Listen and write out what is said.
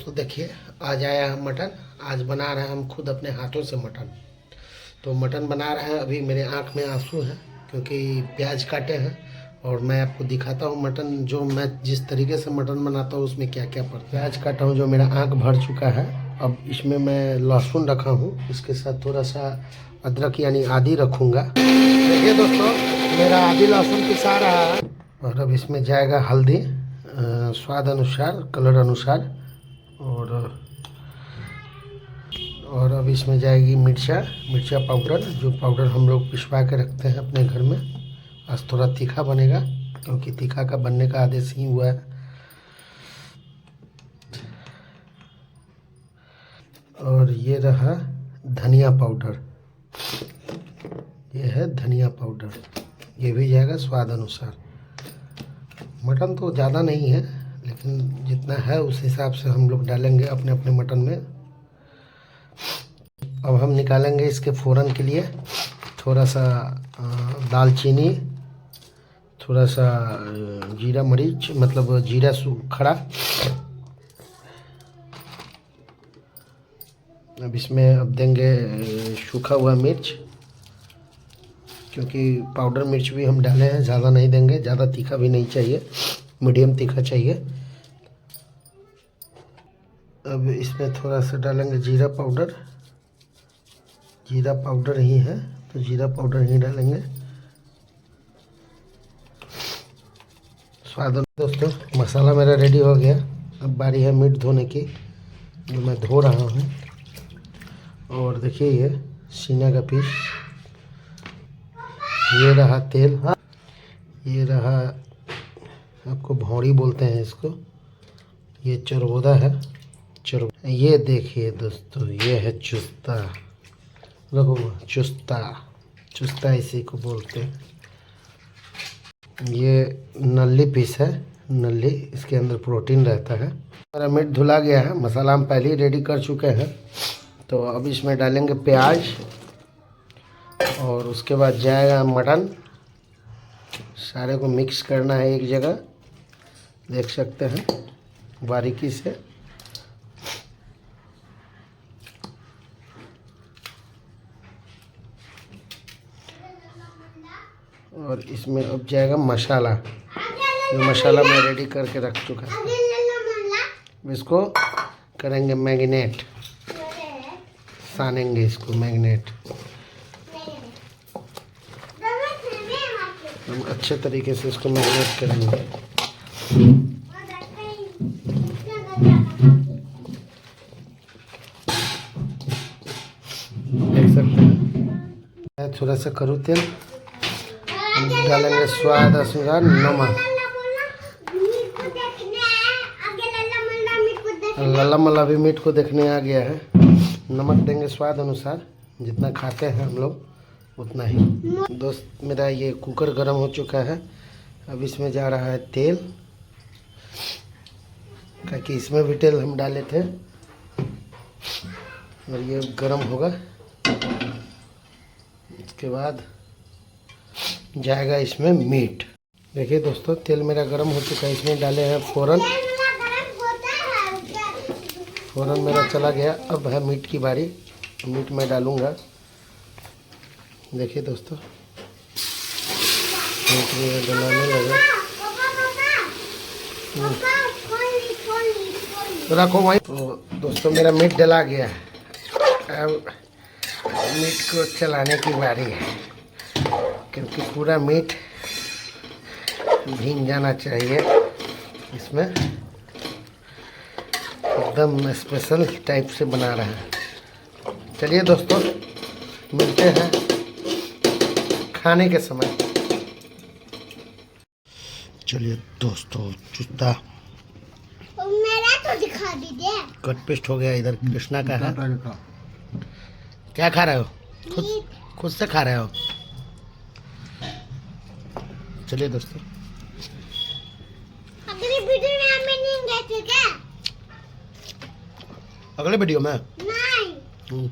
दोस्तों देखिए, आज आया है मटन। आज बना रहे हैं हम खुद अपने हाथों से मटन। तो मटन बना रहे हैं। अभी मेरे आंख में आंसू हैं क्योंकि प्याज काटे हैं। और मैं आपको दिखाता हूँ मटन, जो मैं जिस तरीके से मटन बनाता हूँ उसमें क्या क्या पड़ता है। प्याज काटा हूँ जो मेरा आंख भर चुका है। अब इसमें मैं लहसुन रखा हूँ, इसके साथ थोड़ा सा अदरक यानी आदि रखूँगा। देखिए दोस्तों, मेरा आदि लहसुन पिसा रहा है। और अब इसमें जाएगा हल्दी स्वाद अनुसार, कलर अनुसार। और अब इसमें जाएगी मिर्चा पाउडर, जो पाउडर हम लोग पिसवा के रखते हैं अपने घर में। आज थोड़ा तीखा बनेगा क्योंकि तीखा का बनने का आदेश ही हुआ है। और ये रहा धनिया पाउडर, ये है धनिया पाउडर, ये भी जाएगा स्वाद अनुसार। मटन तो ज़्यादा नहीं है, लेकिन जितना है उस हिसाब से हम लोग डालेंगे अपने अपने मटन में। अब हम निकालेंगे इसके फ़ोरन के लिए थोड़ा सा दालचीनी, थोड़ा सा जीरा मरीच, मतलब जीरा खड़ा। अब इसमें अब देंगे सूखा हुआ मिर्च, क्योंकि पाउडर मिर्च भी हम डाले हैं, ज़्यादा नहीं देंगे, ज़्यादा तीखा भी नहीं चाहिए, मीडियम तीखा चाहिए। अब इसमें थोड़ा सा डालेंगे जीरा पाउडर ही है तो जीरा पाउडर ही डालेंगे स्वाद। दोस्तों मसाला मेरा रेडी हो गया। अब बारी है मीट धोने की, जो मैं धो रहा हूँ। और देखिए ये सीना का पीस, ये रहा तेल, ये रहा, आपको भौड़ी बोलते हैं इसको, ये चरगोदा है। ये देखिए दोस्तों, ये है चुस्ता, रखो चुस्ता इसी को बोलते हैं। ये नल्ली पीस है, नल्ली, इसके अंदर प्रोटीन रहता है। हमारा मीट धुला गया है, मसाला हम पहले ही रेडी कर चुके हैं। तो अब इसमें डालेंगे प्याज और उसके बाद जाएगा मटन। सारे को मिक्स करना है एक जगह, देख सकते हैं बारीकी से। और इसमें अब जाएगा मसाला, ये मसाला मैं रेडी करके रख चुका है। इसको करेंगे मैरिनेट, सानेंगे इसको मैरिनेट। हम अच्छे तरीके से इसको मैरिनेट करेंगे। देख सकते हैं थोड़ा सा करू तेल, डालेंगे स्वाद अनुसार नमक। लल्ला मल्ला भी मीट को देखने आ गया है। नमक देंगे स्वाद अनुसार, जितना खाते हैं हम लोग उतना ही। दोस्त मेरा ये कुकर गर्म हो चुका है। अब इसमें जा रहा है तेल, क्योंकि इसमें भी तेल हम डाले थे। और ये गर्म होगा, इसके बाद जाएगा इसमें मीट। देखिए दोस्तों, तेल मेरा गर्म हो चुका है। इसमें डाले हैं फ़ौरन मेरा चला गया। अब है मीट की बारी, मीट मैं डालूँगा। देखिए दोस्तों, मीट मेरा डलाने लगा। रखो वहीं। तो दोस्तों मेरा मीट डला गया है। अब मीट को चलाने की बारी है, क्योंकि पूरा मीट भीग जाना चाहिए इसमें। एकदम स्पेशल टाइप से बना रहे हैं। चलिए दोस्तों, मिलते हैं खाने के समय। चलिए दोस्तों, चुस्ता मेरा तो दिखा दीजिए। कट पेस्ट हो गया, इधर कृष्णा का है। क्या खा रहे हो? खुद से खा रहे हो? चलिए दोस्तों, अगली वीडियो में हम मिलेंगे, ठीक है? अगले वीडियो में नहीं।